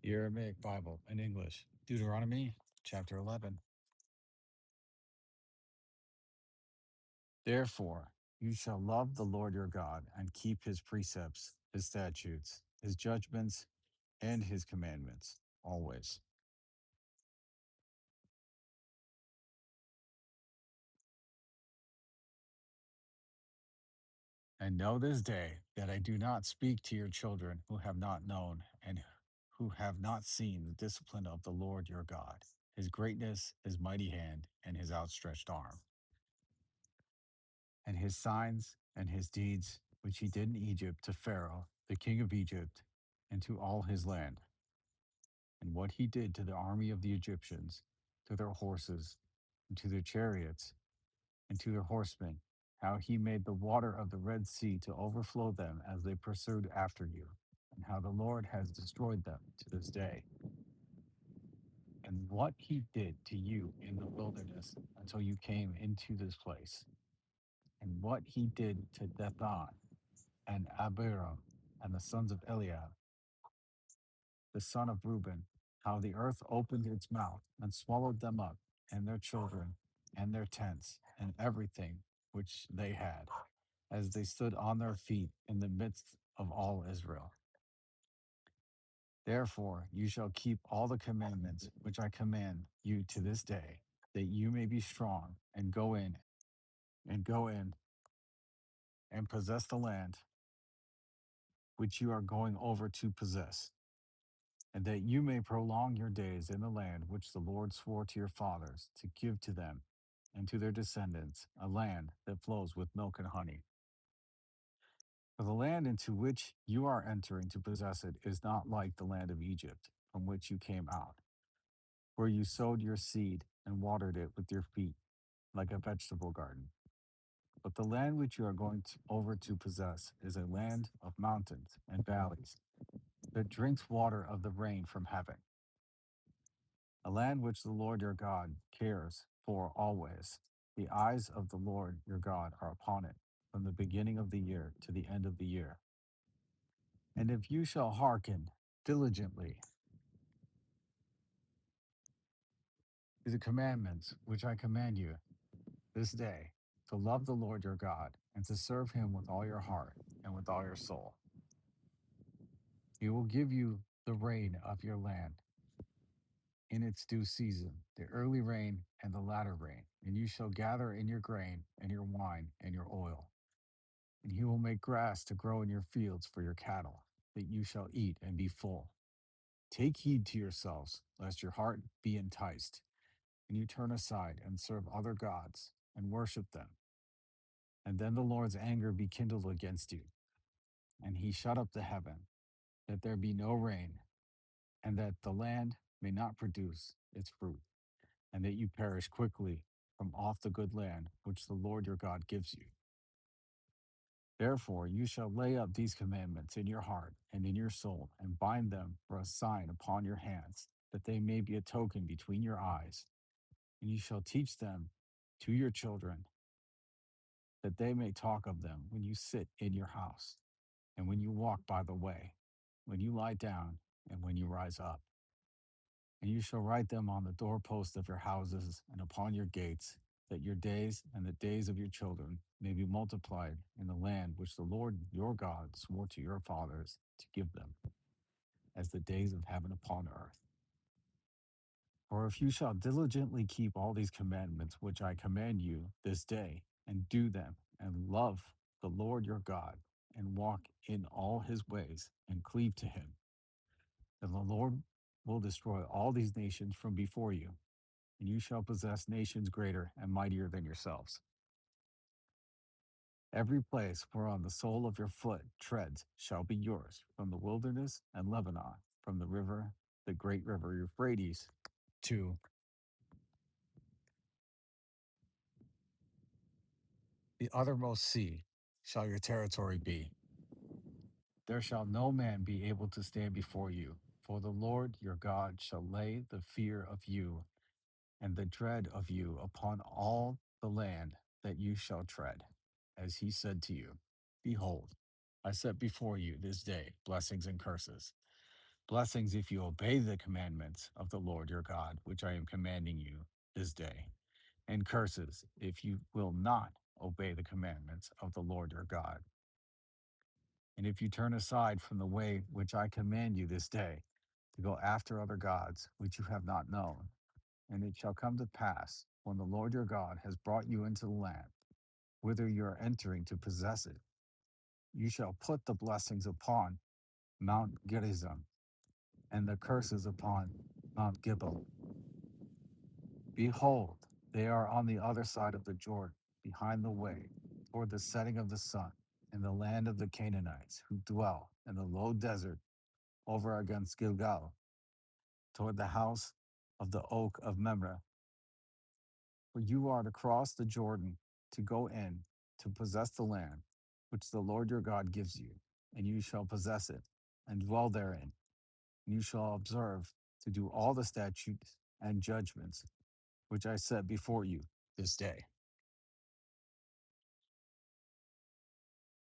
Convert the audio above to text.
The Aramaic Bible in English, Deuteronomy Chapter 11. Therefore, you shall love the Lord your God and keep his precepts, his statutes, his judgments, and his commandments always. And know this day that I do not speak to your children who have not known and who have not seen the discipline of the Lord your God, his greatness, his mighty hand, and his outstretched arm, and his signs and his deeds, which he did in Egypt to Pharaoh, the king of Egypt, and to all his land, and what he did to the army of the Egyptians, to their horses, and to their chariots, and to their horsemen, how he made the water of the Red Sea to overflow them as they pursued after you, and how the Lord has destroyed them to this day, and what he did to you in the wilderness until you came into this place, and what he did to Dathan and Abiram and the sons of Eliab, the son of Reuben, how the earth opened its mouth and swallowed them up, and their children, and their tents, and everything which they had, as they stood on their feet in the midst of all Israel. Therefore, you shall keep all the commandments which I command you to this day, that you may be strong and go in and possess the land which you are going over to possess, and that you may prolong your days in the land which the Lord swore to your fathers to give to them and to their descendants, a land that flows with milk and honey. For the land into which you are entering to possess it is not like the land of Egypt, from which you came out, where you sowed your seed and watered it with your feet, like a vegetable garden. But the land which you are going over to possess is a land of mountains and valleys that drinks water of the rain from heaven, a land which the Lord your God cares for always. The eyes of the Lord your God are upon it, from the beginning of the year to the end of the year. And if you shall hearken diligently to the commandments which I command you this day, to love the Lord your God, and to serve him with all your heart and with all your soul, he will give you the rain of your land in its due season, the early rain and the latter rain, and you shall gather in your grain and your wine and your oil. And he will make grass to grow in your fields for your cattle, that you shall eat and be full. Take heed to yourselves, lest your heart be enticed, and you turn aside and serve other gods and worship them. And then the Lord's anger be kindled against you, and he shut up the heaven, that there be no rain, and that the land may not produce its fruit, and that you perish quickly from off the good land which the Lord your God gives you. Therefore, you shall lay up these commandments in your heart and in your soul, and bind them for a sign upon your hands, that they may be a token between your eyes. And you shall teach them to your children, that they may talk of them when you sit in your house, and when you walk by the way, when you lie down, and when you rise up. And you shall write them on the doorposts of your houses and upon your gates, that your days and the days of your children may be multiplied in the land which the Lord your God swore to your fathers to give them, as the days of heaven upon earth. For if you shall diligently keep all these commandments which I command you this day, and do them, and love the Lord your God, and walk in all his ways, and cleave to him, then the Lord will destroy all these nations from before you, and you shall possess nations greater and mightier than yourselves. Every place whereon the sole of your foot treads shall be yours, from the wilderness and Lebanon, from the river, the great river Euphrates, to the uttermost sea shall your territory be. There shall no man be able to stand before you, for the Lord your God shall lay the fear of you and the dread of you upon all the land that you shall tread, as he said to you, behold, I set before you this day blessings and curses. blessings if you obey the commandments of the Lord your God, which I am commanding you this day, and curses if you will not obey the commandments of the Lord your God. And if you turn aside from the way which I command you this day, to go after other gods which you have not known, and it shall come to pass, when the Lord your God has brought you into the land, whither you are entering to possess it, you shall put the blessings upon Mount Gerizim, and the curses upon Mount Gibel. Behold, they are on the other side of the Jordan, behind the way, toward the setting of the sun, in the land of the Canaanites, who dwell in the low desert over against Gilgal, toward the house of the oak of Memre. For you are to cross the Jordan to go in to possess the land which the Lord your God gives you, and you shall possess it and dwell therein. And you shall observe to do all the statutes and judgments which I set before you this day.